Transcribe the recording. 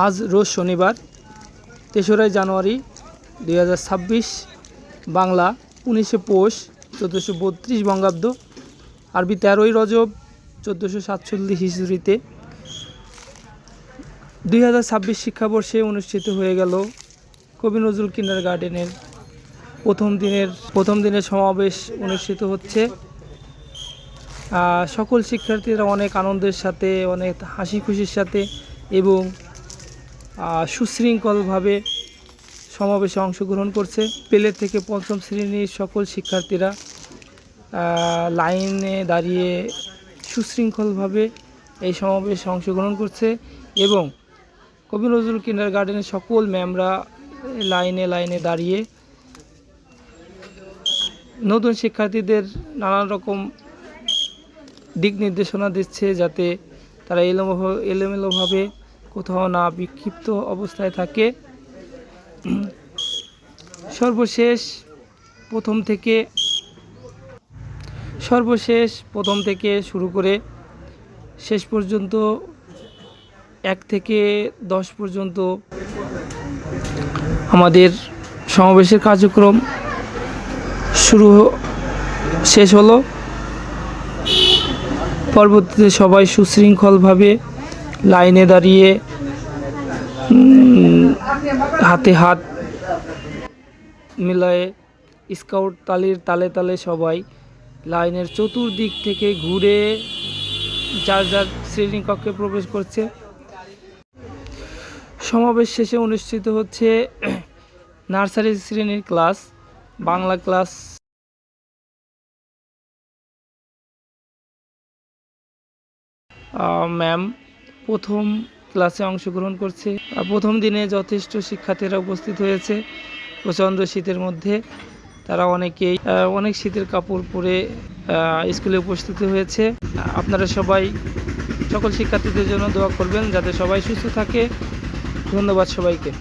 আজ রোজ শনিবার ৩রা জানুয়ারি ২০২৬, বাংলা ১৯শে পৌষ ১৪৩২ বঙ্গাব্দ, আরবি ১৩ই রজব ১৪৪৭ হিজরিতে ২০২৬ শিক্ষাবর্ষে অনুষ্ঠিত হয়ে গেল কবি নজরুল কিন্ডারগার্টেনের প্রথম দিনের সমাবেশ অনুষ্ঠিত হচ্ছে। সকল শিক্ষার্থীরা অনেক আনন্দের সাথে, অনেক হাসি খুশির সাথে এবং সুশৃঙ্খলভাবে সমাবেশে অংশগ্রহণ করছে। প্লে থেকে পঞ্চম শ্রেণীর সকল শিক্ষার্থীরা লাইনে দাঁড়িয়ে সুশৃঙ্খলভাবে এই সমাবেশে অংশগ্রহণ করছে এবং কবি নজরুল কিন্ডারগার্টেনের সকল ম্যামরা লাইনে দাঁড়িয়ে নতুন শিক্ষার্থীদের নানান রকম দিক নির্দেশনা দিচ্ছে, যাতে তারা এলোমেলোভাবে কোথাও না বিক্ষিপ্ত অবস্থায় থাকে। সর্বশেষ প্রথম থেকে শুরু করে শেষ পর্যন্ত ১ থেকে ১০ পর্যন্ত আমাদের সমাবেশের কার্যক্রম শেষ হলো। পরবর্তীতে সবাই সুশৃঙ্খলভাবে লাইনে দাঁড়িয়ে হাতে হাত মিলায়ে স্কাউট তালির তালে তালে সবাই লাইনের চতুর্দিক থেকে ঘুরে যার যার শ্রেণীকক্ষে প্রবেশ করছে। সমাবেশ শেষে অনুষ্ঠিত হচ্ছে নার্সারি শ্রেণীর ক্লাস, বাংলা ক্লাস। ম্যাম প্রথম ক্লাসে অংশগ্রহণ করছে। প্রথম দিনে যথেষ্ট শিক্ষার্থীরা উপস্থিত হয়েছে। প্রচণ্ড শীতের মধ্যে তারা অনেকেই অনেক শীতের কাপড় পরে স্কুলে উপস্থিত হয়েছে। আপনারা সবাই সকল শিক্ষার্থীদের জন্য দোয়া করবেন যাতে সবাই সুস্থ থাকে। ধন্যবাদ সবাইকে।